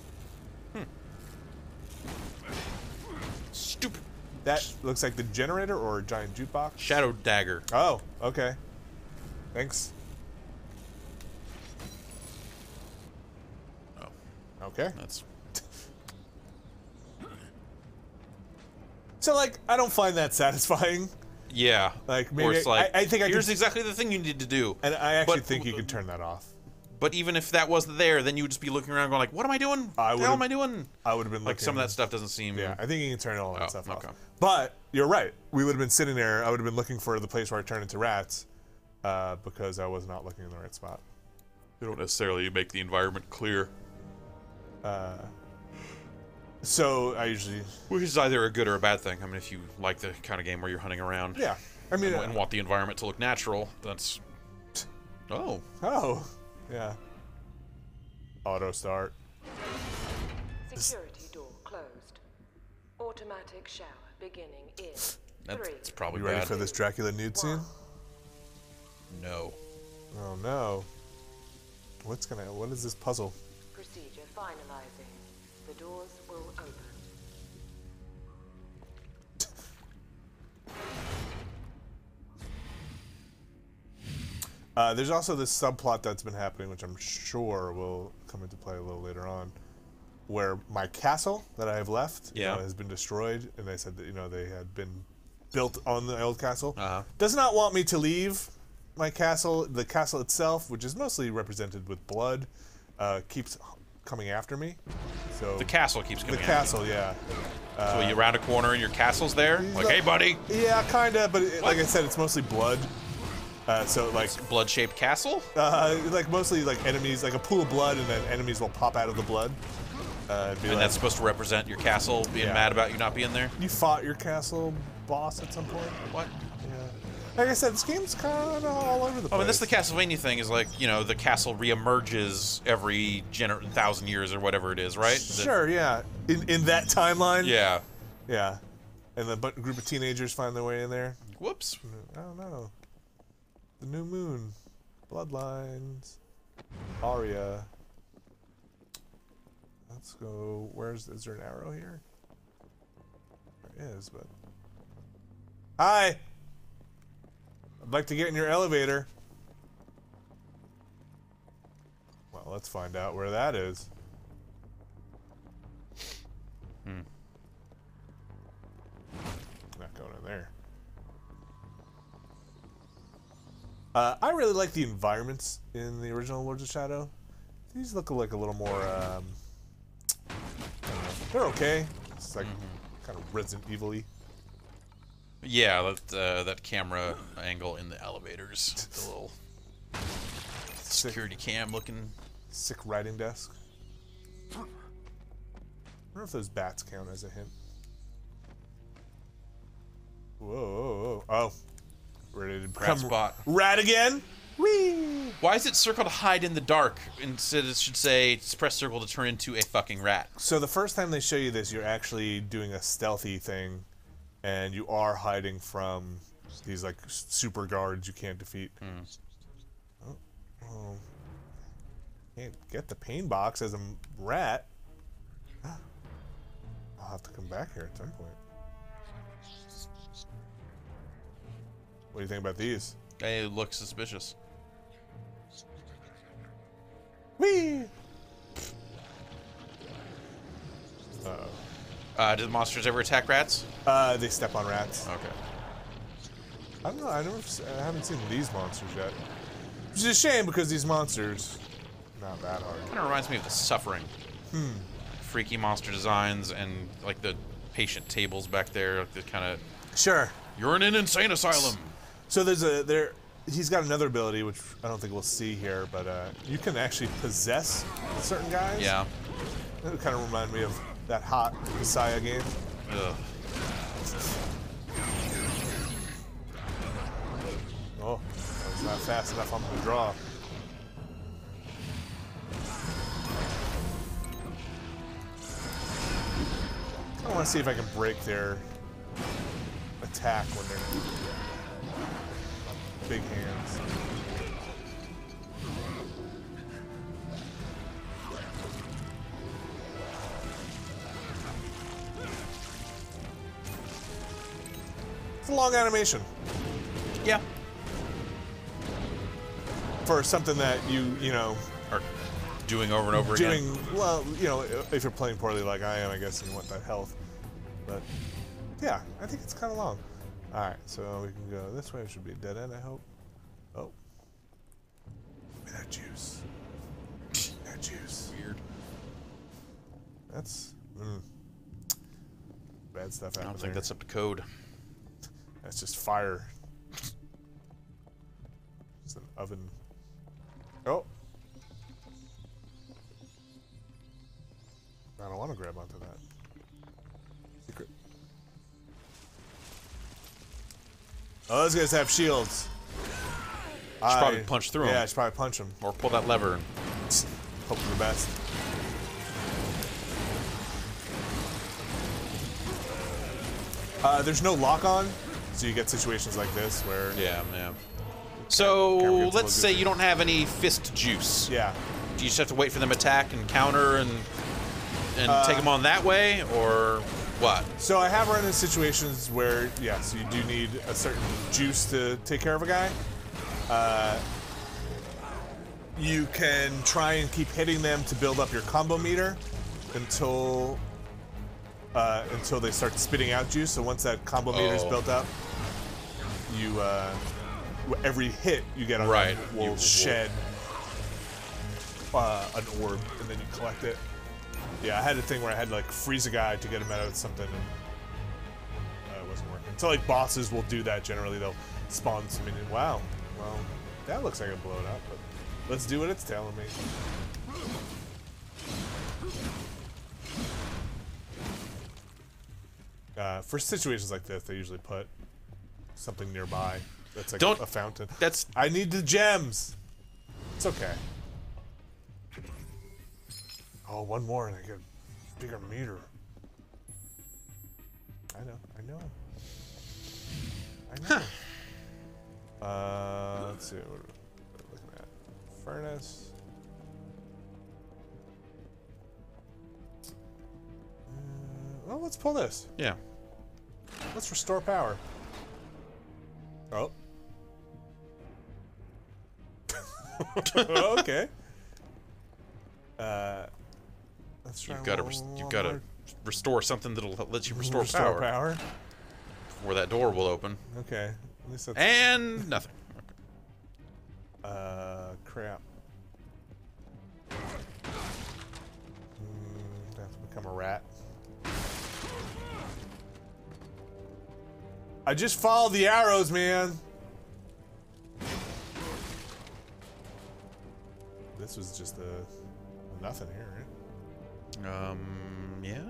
Stupid. That looks like the generator or a giant jukebox. Shadow dagger. Oh, okay. Thanks. Oh, Okay. that's So, like, I don't find that satisfying. yeah. Like, or maybe it's like I think I here's could, exactly the thing you need to do. and I actually but- think you can turn that off. But even if that wasn't there, then you would just be looking around going like, what am I doing? What the hell would've- am I doing? I would have been Like looking. some of that stuff doesn't seem. Yeah, I think you can turn all that Oh, stuff okay. off. But you're right. We would have been sitting there. I would have been looking for the place where I turn into rats because I was not looking in the right spot. They don't necessarily make the environment clear. So I usually, Which is either a good or a bad thing. I mean, if you like the kind of game where you're hunting around yeah. I mean, and want the environment to look natural, that's. Oh. oh, yeah. Auto start. Security door closed. Automatic shower beginning in That's probably You ready bad. for this Dracula nude scene? No. Oh no. What is this puzzle? Procedure finalizing. The doors will open. There's also this subplot that's been happening, which I'm sure will come into play a little later on, where my castle that I have left has been destroyed, and they said that they had been built on the old castle. Does not want me to leave my castle. The castle itself, which is mostly represented with blood, keeps coming after me. So The castle keeps coming the at castle, yeah. you. So you round a corner and your castle's there? Like, hey, buddy. Yeah, kinda, but like I said, it's mostly blood. So like Blood-shaped castle? like mostly like enemies, like a pool of blood, and then enemies will pop out of the blood. And be And like, that's supposed to represent your castle being mad about you not being there? you fought your castle boss at some point. What? Yeah. Like I said, this game's kind of all over the place. Oh, and this the Castlevania thing is like, the castle reemerges every 1,000 years or whatever it is, right? Sure, yeah. In that timeline. Yeah. Yeah. And the group of teenagers find their way in there. Whoops. I don't know. The New Moon, Bloodlines, Aria. Let's go. Is there an arrow here? There is, but. Hi! I'd like to get in your elevator. Well, let's find out where that is. Not going in there. I really like the environments in the original Lords of Shadow. These look like a little more, I don't know. They're okay. It's like kind of Resident Evil-y. Yeah, that camera angle in the elevators. The little security cam looking. Sick writing desk. I wonder if those bats count as a hint. Whoa, whoa, whoa. Oh. Ready to become spot. rat again? Whee! Why is it circle to hide in the dark? Instead it should say press circle to turn into a fucking rat. So the first time they show you this, you're actually doing a stealthy thing, and you are hiding from these like super guards you can't defeat. Oh, can't get the pain box as a rat. I'll have to come back here at some point. What do you think about these? They look suspicious. Whee! Do the monsters ever attack rats? They step on rats. Okay. I don't know. I haven't seen these monsters yet. Which is a shame because these monsters, not that hard. Kind of reminds me of The Suffering. Freaky monster designs and like the patient tables back there. Like the kind of Sure. you're in an insane asylum. So he's got another ability which I don't think we'll see here, but you can actually possess certain guys. Yeah. It kind of remind me of that hot Messiah game. Ugh. Oh, that was not fast enough on the draw. I want to see if I can break their attack when they're big hands. It's a long animation. Yeah. For something that you know, Or doing over and over again. well, you know, if you're playing poorly like I am, I guess, and you want that health. But yeah, I think it's kind of long. All right, so we can go this way. It should be a dead end, I hope. Oh, give me that juice. That juice. Weird. That's bad stuff. I don't think that's up to code. That's just fire. It's an oven. Oh. I don't want to grab onto that. Secret. Oh, those guys have shields. Should probably punch through Yeah, I them. should probably punch them. Or pull that lever. Hope for the best. There's no lock on, so you get situations like this where. Yeah. Camera So gets a little let's say goofy. you don't have any fist juice. Yeah. Do you just have to wait for them to attack and counter and take them on that way, or what? So I have run into situations where, yes, you do need a certain juice to take care of a guy. You can try and keep hitting them to build up your combo meter until they start spitting out juice. So once that combo meter is built up, you every hit you get on Right. them will shed an orb, and then you collect it. Yeah, I had a thing where I had to like freeze a guy to get him out of something, and it wasn't working. So like bosses will do that generally. They'll spawn some minion. Wow, well that looks like it blow it up, but let's do what it's telling me. For situations like this, they usually put something nearby that's like Don't- a fountain. That's I need the gems. It's okay. Oh, one more and I get a bigger meter. I know. Let's see what we're looking at. Furnace. Well, let's pull this. yeah. Let's restore power. Oh. Okay. Let's try. You've got to restore something that'll let you restore power before that door will open. Okay. At least that's, And nothing. crap. I have to become a rat. I just followed the arrows, man. This was just a nothing here, right? Yeah.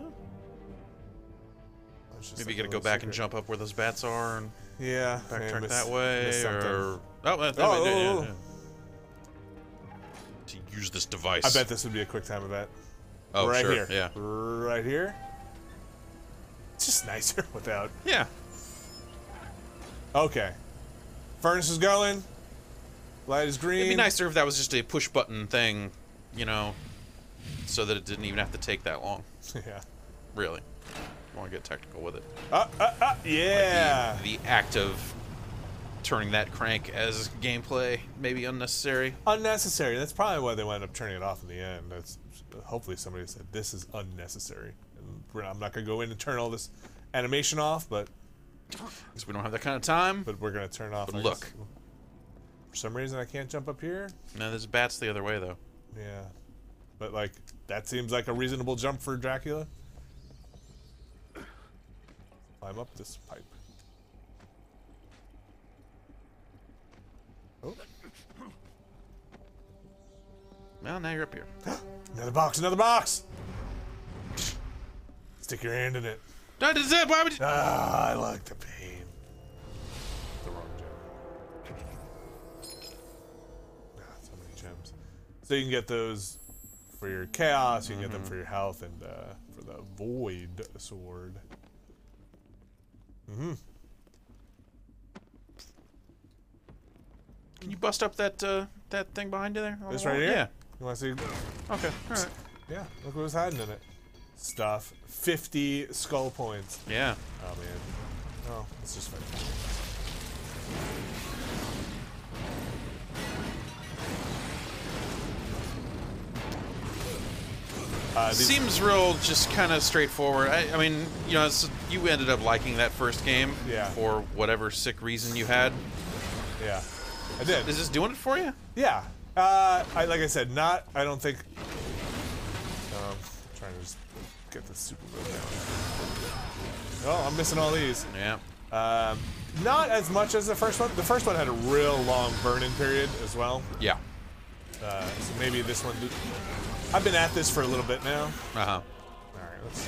It's just Maybe you like gotta a go little back and secret. jump up where those bats are and Yeah. backtrack that way, something. or to use this device. I bet this would be a quick time event. Oh, right sure. here. Yeah. Right here. It's just nicer without. Yeah. Okay. Furnace is going. Light is green. It'd be nicer if that was just a push button thing, you know, so that it didn't even have to take that long. Yeah. Really. I want to get technical with it. Yeah. The act of turning that crank as gameplay may be unnecessary. Unnecessary. That's probably why they wound up turning it off in the end. That's hopefully somebody said this is unnecessary. And I'm not gonna go in and turn all this animation off, but Because we don't have that kind of time. we're gonna turn off. But I look. guess. For some reason I can't jump up here. No, there's bats the other way, though. Yeah. But like that seems like a reasonable jump for Dracula. Climb up this pipe. Oh. Well, now you're up here. Another box, another box! Stick your hand in it. Why would you? Ah, I like the pain. The wrong gem. Ah, so many gems. So you can get those for your chaos, you can get them for your health, and for the void sword. Can you bust up that that thing behind you there? on the This right wall? here? Yeah. You want to see? Okay. All right. Yeah, look what was hiding in it. Stuff. 50 skull points. Yeah. Oh, man. Oh, let's just fight. Seems real, just kind of straightforward. I mean, you know, you ended up liking that first game Yeah. for whatever sick reason you had. Yeah, I did. Is this doing it for you? Yeah. Like I said, I don't think. Trying to just get the super boat down. Oh, I'm missing all these. Yeah. Not as much as the first one. The first one had a real long burn-in period as well. Yeah. So maybe this one. I've been at this for a little bit now. Uh-huh. All right, let's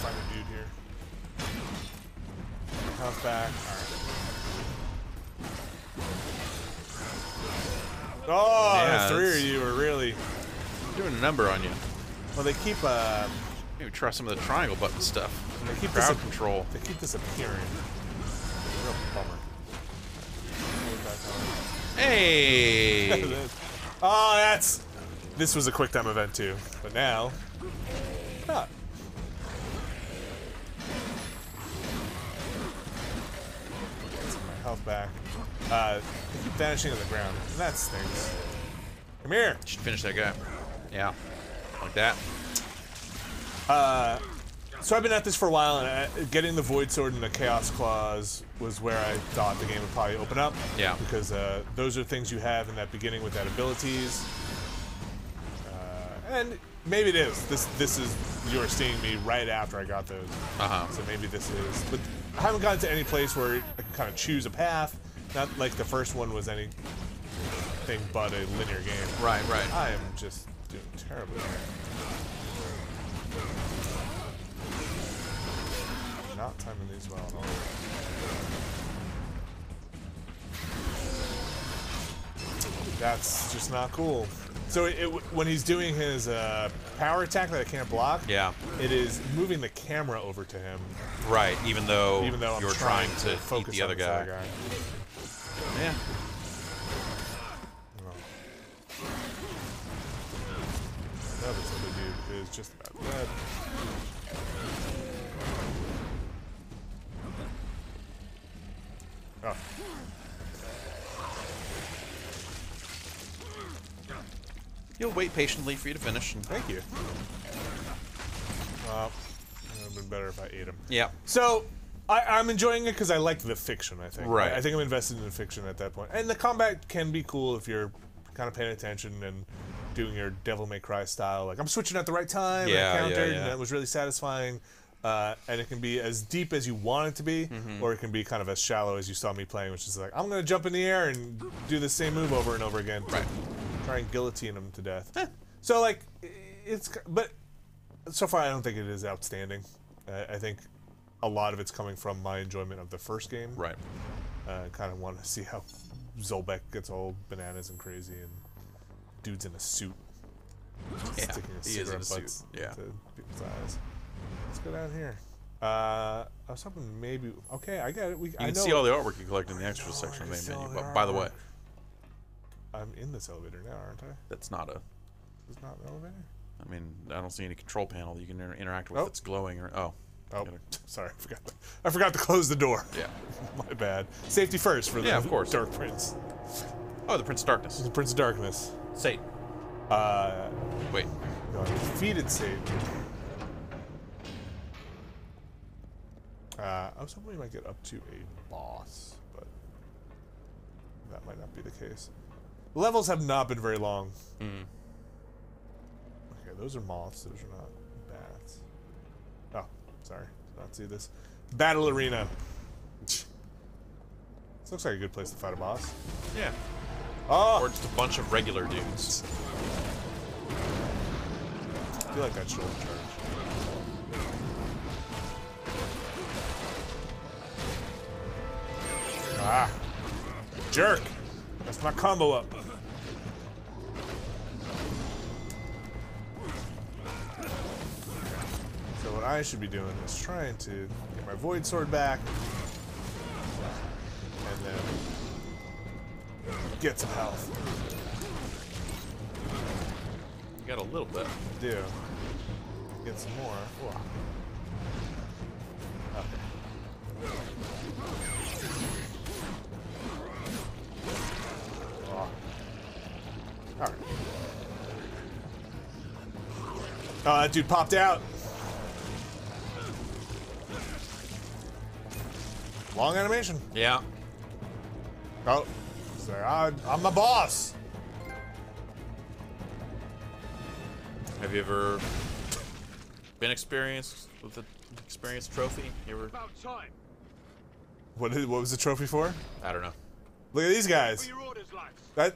find a dude here. Health back. All right. Oh, Yeah, the three that's- of you are really. Doing a number on you. Well, they keep. Maybe try some of the triangle button stuff. They keep Crowd control. They keep disappearing. Real bummer. Hey! Oh, that's. This was a quick time event too, but now, not. Get some of my health back. They keep vanishing on the ground, and that stinks. Come here. Should finish that guy. Yeah. Like that. So I've been at this for a while, and getting the Void Sword and the Chaos Claws was where I thought the game would probably open up. Yeah. Because those are things you have in that beginning with that abilities. And maybe it is. This is, you're seeing me right after I got those. Uh-huh. So maybe this is. But I haven't gotten to any place where I can kind of choose a path. Not like the first one was anything but a linear game. Right, right. I am just doing terribly. Not timing these well at all. That's just not cool. So when he's doing his power attack that I can't block, Yeah. it is moving the camera over to him. Right, even though I'm you're trying to eat focus the on other this guy. Yeah. No, this other dude is just about dead. Oh. He'll wait patiently for you to finish. And Thank you. Well, it would have been better if I ate him. yeah. So, I'm enjoying it because I like the fiction, I think. Right. I think I'm invested in the fiction at that point. And the combat can be cool if you're kind of paying attention and doing your Devil May Cry style. Like, I'm switching at the right time, and Yeah, I countered, yeah. and that was really satisfying. And it can be as deep as you want it to be, or it can be kind of as shallow as you saw me playing, which is like, I'm going to jump in the air and do the same move over and over again. Right. Try and guillotine him to death. So, like, but so far I don't think it is outstanding. I think a lot of it's coming from my enjoyment of the first game. Right. Kind of want to see how Zobek gets all bananas and crazy, and dude's in a suit, Yeah. sticking his He is in cigarette a suit. butts Yeah. into people's eyes. Let's go down here. I was hoping maybe. Okay, I get it. You can see all the artwork you collect in the extra section of the can see main all menu. the But by the way, artwork. I'm in this elevator now, aren't I? that's not a. It's not an elevator. I mean, I don't see any control panel that you can interact with Oh. that's glowing or. Oh. Oh, Gotta- sorry, I forgot to close the door. Yeah. My bad. Safety first for the Yeah, of course. Dark Prince. Oh, the Prince of Darkness. The Prince of Darkness. Satan. Wait. No, defeated Satan. I was hoping we might get up to a boss, but that might not be the case. Levels have not been very long. Mm. Okay, those are moths. Those are not bats. Oh, sorry. Did not see this. Battle Arena. This looks like a good place to fight a boss. Yeah. Oh! Or just a bunch of regular dudes. I feel like that shoulder charge. Ah. Jerk. That's my combo up. So what I should be doing is trying to get my Void Sword back. And then get some health. You got a little bit. I do. Get some more. Ooh. Okay. Oh. Alright. Oh, that dude popped out. Long animation. Yeah. Oh. So I'm the boss. Have you ever been experienced with the experience trophy? You ever? About time. What was the trophy for? I don't know. Look at these guys. For your orders, lads. That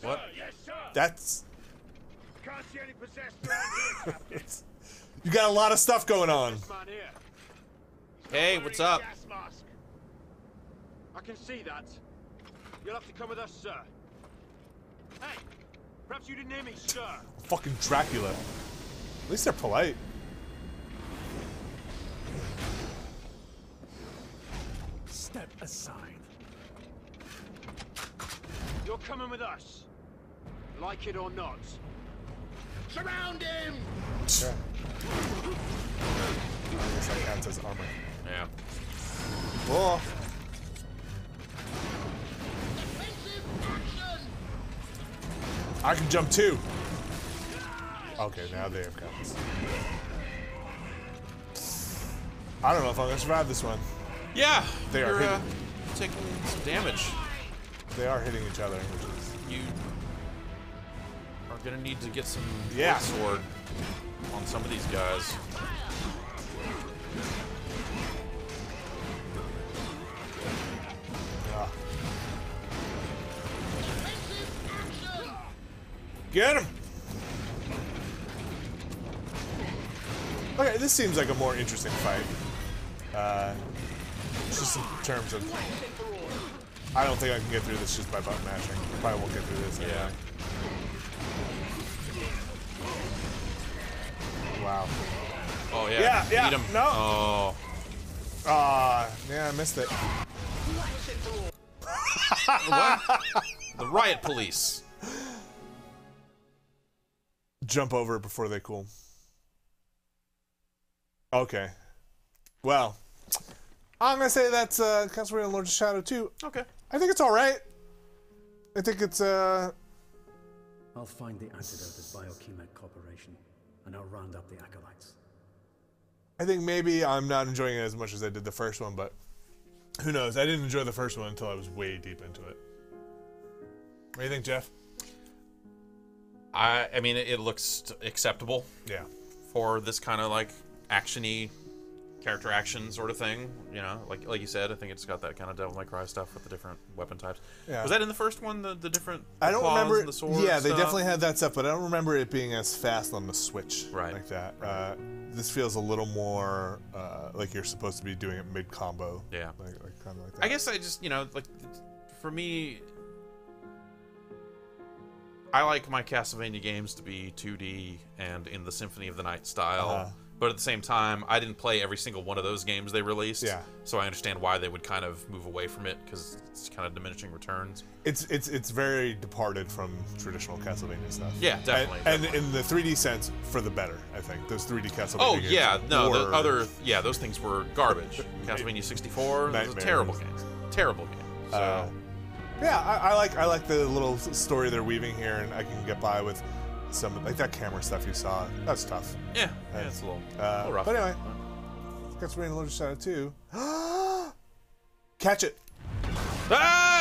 What? Yes, sir. that's Can't see any possessed around here, Captain. you got a lot of stuff going on. This man here. He's not Hey, wearing what's a up? gas mask. I can see that. You'll have to come with us, sir. Hey, perhaps you didn't hear me, sir. Fucking Dracula. At least they're polite. Step aside. You're coming with us. Like it or not. Surround him! Okay. I guess that counts as armor. Yeah. Whoa. I can jump too. Okay, now they have guns. I don't know if I'm gonna survive this one. Yeah. They are you're, hitting. taking some damage. They are hitting each other, which is You are gonna need to get some Yeah. Void Sword on some of these guys. Get him! Okay, this seems like a more interesting fight. Just in terms of... I don't think I can get through this just by button mashing. Probably won't get through this. Yeah. Wow. Oh yeah. Yeah, yeah, Eat 'em. no. Oh. Yeah, I missed it. What? The riot police. Jump over it before they cool. Okay. Well, I'm gonna say that's Castlevania Lord of Shadow 2. Okay. I think it's alright. I think it's I'll find the antidote at Biochemet Corporation, and I'll round up the acolytes. I think maybe I'm not enjoying it as much as I did the first one, but who knows? I didn't enjoy the first one until I was way deep into it. What do you think, Jeff? I mean, it looks acceptable Yeah. for this kind of like actiony character action sort of thing. You know, like you said, I think it's got that kind of Devil May Cry stuff with the different weapon types. Yeah. Was that in the first one? The different I don't claws remember. and the sword Yeah, they stuff? definitely had that stuff, but I don't remember it being as fast on the Switch like that. This feels a little more like you're supposed to be doing it mid combo. Yeah. Like kind of like that. I guess I just, you know, like for me, I like my Castlevania games to be 2D and in the Symphony of the Night style. But at the same time, I didn't play every single one of those games they released. Yeah. So I understand why they would kind of move away from it, because it's kind of diminishing returns. It's very departed from traditional Castlevania stuff. Yeah, definitely. And in the 3D sense, for the better, I think. Those 3D Castlevania Oh, games yeah. No, the were- other... Yeah, those things were garbage. Castlevania 64 was a Nightmares. terrible game. Terrible game. So... Yeah, I like the little story they're weaving here, and I can get by with some like that camera stuff you saw. That's tough. yeah, it's a little rough. But anyway, Castlevania Lord of Shadow 2. Catch it. Ah!